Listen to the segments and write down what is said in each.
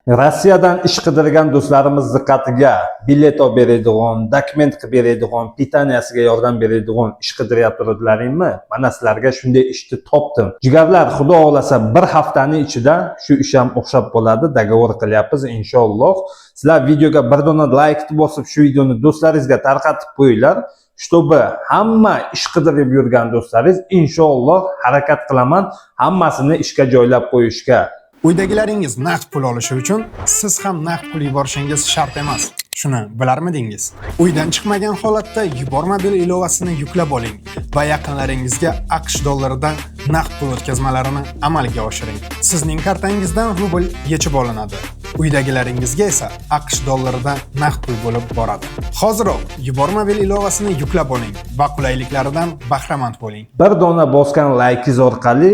Rossiyadan ish qidirgan do'stlarimiz diqqatiga bilet olib beradigan, dokument qilib beradigan, pitaniyasiga yordam beradigan ish qidiryaptilaringmi? Mana sizlarga shunday ishni topdim. Jigarlar, xudo xolasa bir haftaning ichida shu ish ham o'xshab bo'ladi, dogovor qilyapmiz inshaalloh. Sizlar videoga bir dona like bosib, shu videoni do'stlaringizga tarqatib qo'yinglar. Чтобы hamma ish qidirib yurgan do'stlaringiz inshaalloh harakat qilaman hammasini ishga joylab qo'yishga. Uydagilaringiz naqd pul olishi uchun siz ham naqd pul yuborishingiz shart emas. Shuni bilarmidingiz? Uydan chiqmagan holatda Yubormobil ilovasini yuklab oling va yaqinlaringizga AQSh dollaridan naqd pul o'tkazmalarini amalga oshiring. Sizning kartangizdan rubl yechib olinadi. Uydagilaringizga esa AQSh dollaridan naqd pul bo'lib boradi. Hoziroq Yubormobil ilovasini yuklab oling va qulayliklaridan bahramand bo'ling. Bir dona bosgan laykingiz orqali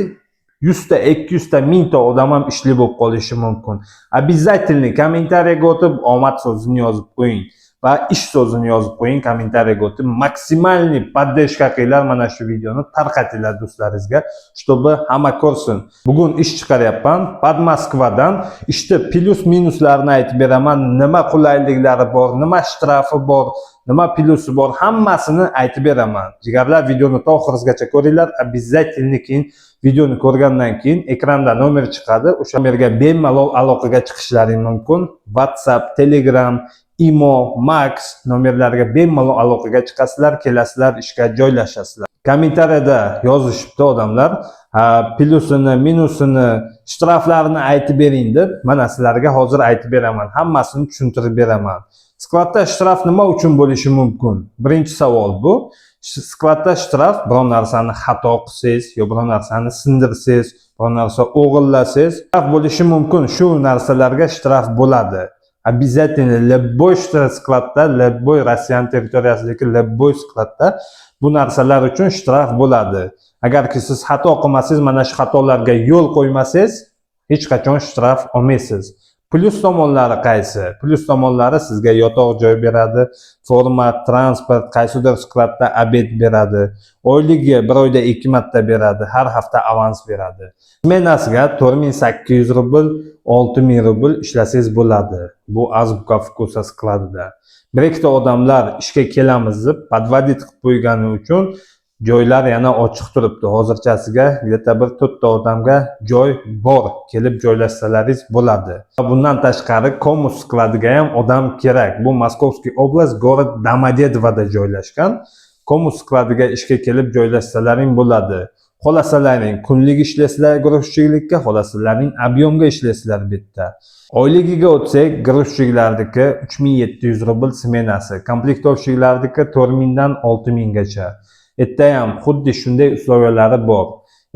100 ta, 200 ta, 1000 ta odam ham ishli bo'lib qolishi mumkin. Обязательно kommentariyaga o'tib omad so'zini yozib qo'ying va ish so'zini yozib qo'ying kommentariyaga o'tib. Maksimalniy поддержка qilinglar, mana shu videoni tarqatinglar do'stlaringizga, чтобы hamma ko'rsin. Bugun ish chiqaryapman под Moskvadan. Ishni plyus minuslarini aytib beraman, nima qulayliklari bor, nima shtrafi bor, nima plyusi bor, hammasini aytib beraman. Jigarlar, videoni to oxirigacha ko'ringlar. Обязательно keyin videoni ko'rgandan keyin ekranda nomer chiqadi. O'sha nomerga bemalol aloqaga chiqishlaring mumkin. WhatsApp, Telegram, Imo, Max nomerlariga bemalol aloqaga chiqasizlar, kelasizlar, ishga joylashasizlar. Kommentariyada yozishibdi odamlar, plyusini, minusini, shtraflarini aytib bering deb. Mana sizlarga hozir aytib beraman, hammasini tushuntirib beraman. Skladda shtraf nima uchun bo'lishi mumkin? Birinchi savol bu. Skladda shtraf biron narsani xato qilsangiz, yo biron narsani sindirsangiz, biron narsa o'g'irlasangiz, shtraf bo'lishi mumkin. Shu narsalarga shtraf bo'ladi. Обязательно любой skladda, любой Rossiya territoriyasidagi любой skladda bu narsalar uchun shtraf bo'ladi. Agarki siz xato qilmasangiz, mana shu xatolarga yo'l qo'ymasangiz, hech qachon shtraf olmaysiz. Plyus tomonlari qaysi? Plyus tomonlari sizga yotoq joy beradi, forma, transport, qaysidir skladda obed beradi. Oyligi bir oyda 2 marta beradi, har hafta avans beradi. Smenasiga 4800 rubl, 6000 rubl ishlasangiz bo'ladi. Bu Azbuka Vkusa skladida. Bir ikkita odamlar ishga kelamiz deb podvodit qilib qo'ygani uchun joylar yana ochiq turibdi. Hozirchasiga где-то bir 4 ta odamga joy bor, kelib joylashsalaringiz bo'ladi. Bundan tashqari Komus skladiga ham odam kerak. Bu Moskovskiy oblast, город Домодедовоda joylashgan. Komus skladiga ishga kelib joylashsalaring bo'ladi. Xohlasalaring kunlik ishlasizlar guruhchilikka, xohlasalaring объемga ishlasizlar bitta. Oyligiga o'tsak, guruhchiliklardagi 3700 rubl smenasi, komplektovchiliklardagi 4000 dan 6000 gacha. Erta ham xuddi shunday uslovlari bor.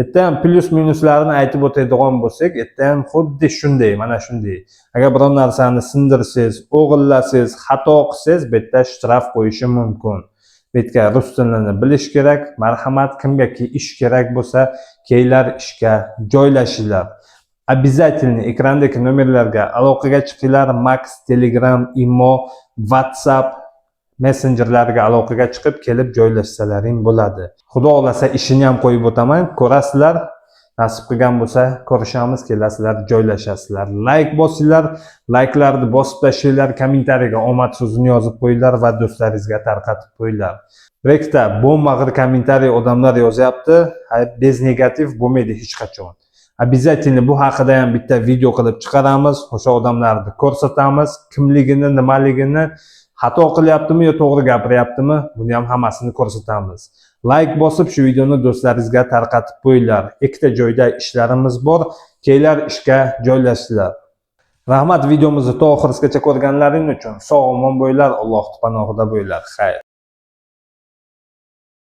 Erta ham plyus minuslarini aytib o'tadigan bo'lsak, erta ham xuddi shunday, mana shunday. Agar biror narsani sindirsangiz, o'g'irlasangiz, xato qilsangiz, bu yerda shtraf qo'yishi mumkin. Bu yerga rus tilini bilish kerak. Marhamat, kimgaki ish kerak bo'lsa, kelinglar ishga joylashinglar. Обязательно ekrandagi nomerlarga aloqaga chiqinglar. Max, Telegram, Imo, WhatsApp messenjerlarga aloqaga chiqib kelib joylashsalaring bo'ladi. Xudo xolasa ishini ham qo'yib o'taman, ko'rasizlar. Nasib qilgan bo'lsa, ko'rishamiz, kelasizlar, joylashasizlar. Like bosinglar, like'larni bosib tashlanglar, kommentariyaga omad so'zini yozib qo'yinglar va do'stlaringizga tarqatib qo'yinglar. Bir ikkita bo'mag'ir kommentariy odamlar yozyapti, bez negativ bo'lmaydi hech qachon. Обязательно bu haqida ham bitta video qilib chiqaramiz, o'sha odamlarni ko'rsatamiz, kimligini, nimaligini, xato qilyaptimi yo to'g'ri gapiryaptimi, buni ham hammasini ko'rsatamiz. Like bosib shu videoni do'stlaringizga tarqatib qo'yinglar. Ikkita joyda ishlarimiz bor, kelinglar ishga joylashinglar. Rahmat, videomizni to oxirigacha ko'rganlaring uchun. Sog' omon bo'linglar, Alloh panohida bo'linglar. Xayr.